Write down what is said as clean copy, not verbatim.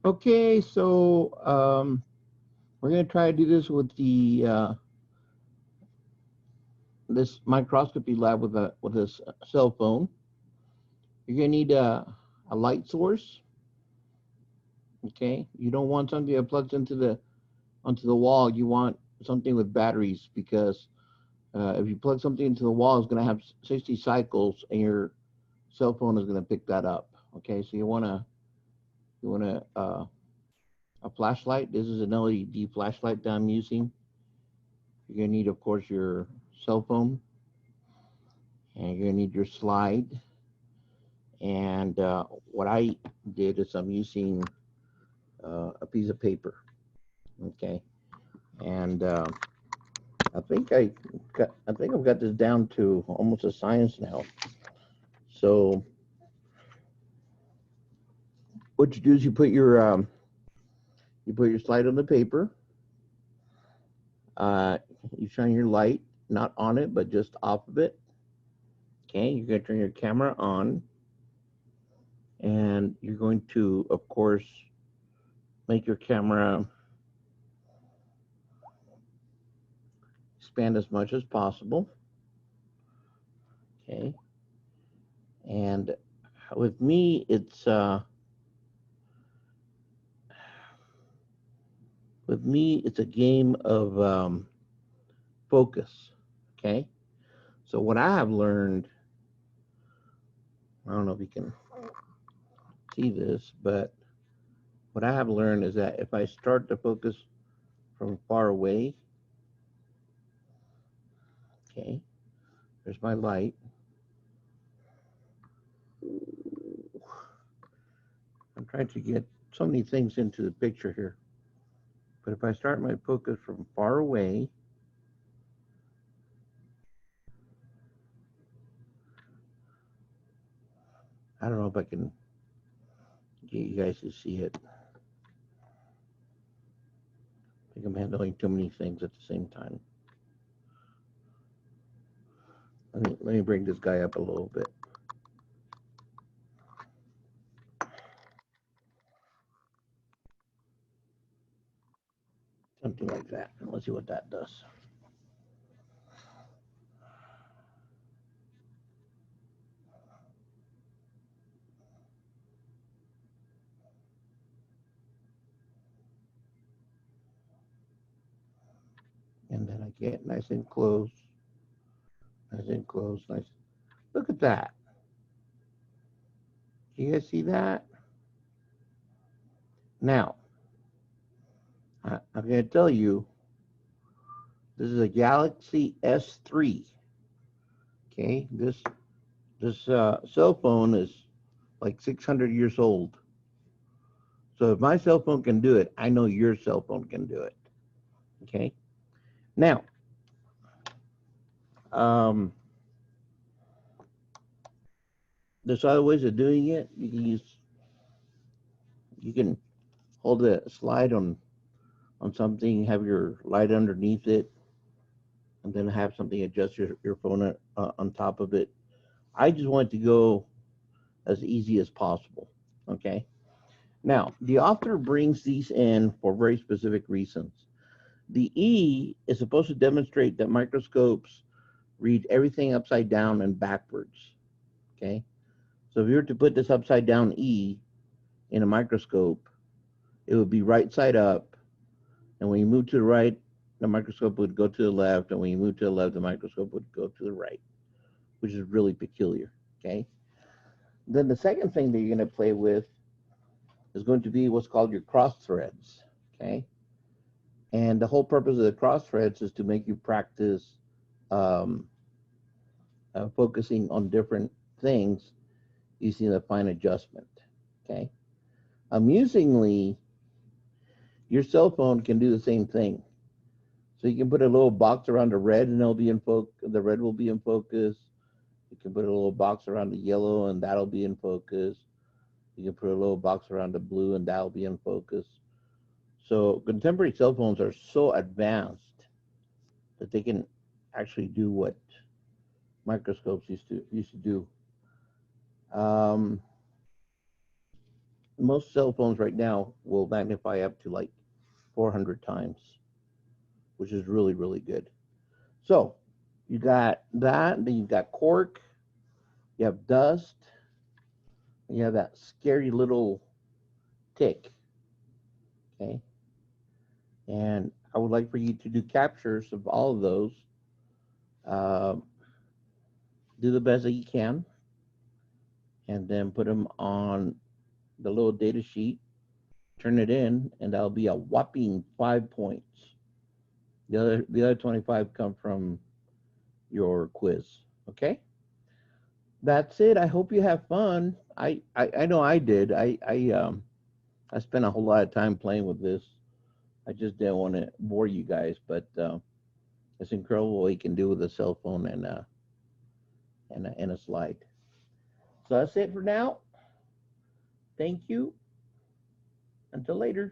Okay, so we're going to try to do this with the this microscopy lab with this cell phone. You're going to need a light source. Okay, you don't want something that plugs into the onto the wall. You want something with batteries because if you plug something into the wall, it's going to have 60 cycles, and your cell phone is going to pick that up. Okay, so you want a flashlight. This is an LED flashlight that I'm using. You're going to need, of course, your cell phone, and you're going to need your slide. And what I did is I'm using a piece of paper. Okay, and I think I've got this down to almost a science now. So what you do is you put your slide on the paper. Uh, you shine your light not on it but just off of it. Okay, you're going to turn your camera on, and you're going to, of course, make your camera expand as much as possible. Okay, and with me, it's a game of focus. Okay, so what I have learned, I don't know if you can see this, but what I have learned is that if I start to focus from far away, okay, there's my light. I'm trying to get so many things into the picture here. But if I start my focus from far away, I don't know if I can get you guys to see it. I think I'm handling too many things at the same time. Let me bring this guy up a little bit. Something like that. And let's see what that does. And then I get nice and close. Nice and close. Nice. Look at that. You guys see that? Now, I'm going to tell you, this is a Galaxy S3. Okay, this cell phone is like 600 years old. So if my cell phone can do it, I know your cell phone can do it. Okay. Now, um, there's other ways of doing it. You can hold a slide on something, have your light underneath it, and then have something adjust your phone on top of it. I just want to go as easy as possible. Okay. Now, the author brings these in for very specific reasons. The E is supposed to demonstrate that microscopes read everything upside down and backwards. Okay. So if you were to put this upside down E in a microscope, it would be right side up. And when you move to the right, the microscope would go to the left. And when you move to the left, the microscope would go to the right, which is really peculiar. Okay. Then the second thing that you're going to play with is going to be what's called your cross threads. Okay. And the whole purpose of the cross threads is to make you practice um, focusing on different things using the fine adjustment. Okay. Amusingly, your cell phone can do the same thing. So you can put a little box around the red and it'll be in focus. The red will be in focus. You can put a little box around the yellow and that'll be in focus. You can put a little box around the blue and that'll be in focus. So contemporary cell phones are so advanced that they can actually do what microscopes used to do. Um, most cell phones right now will magnify up to like 400 times, which is really, really good. So you got that, then you got cork, you have dust, and you have that scary little tick. Okay. And I would like for you to do captures of all of those. Uh, do the best that you can, and then put them on the little data sheet, turn it in, and that'll be a whopping 5 points. The other 25 come from your quiz. Okay, that's it. I hope you have fun. I know I did. I spent a whole lot of time playing with this. I just didn't want to bore you guys, but it's incredible what you can do with a cell phone and a slide. So that's it for now. Thank you. Until later.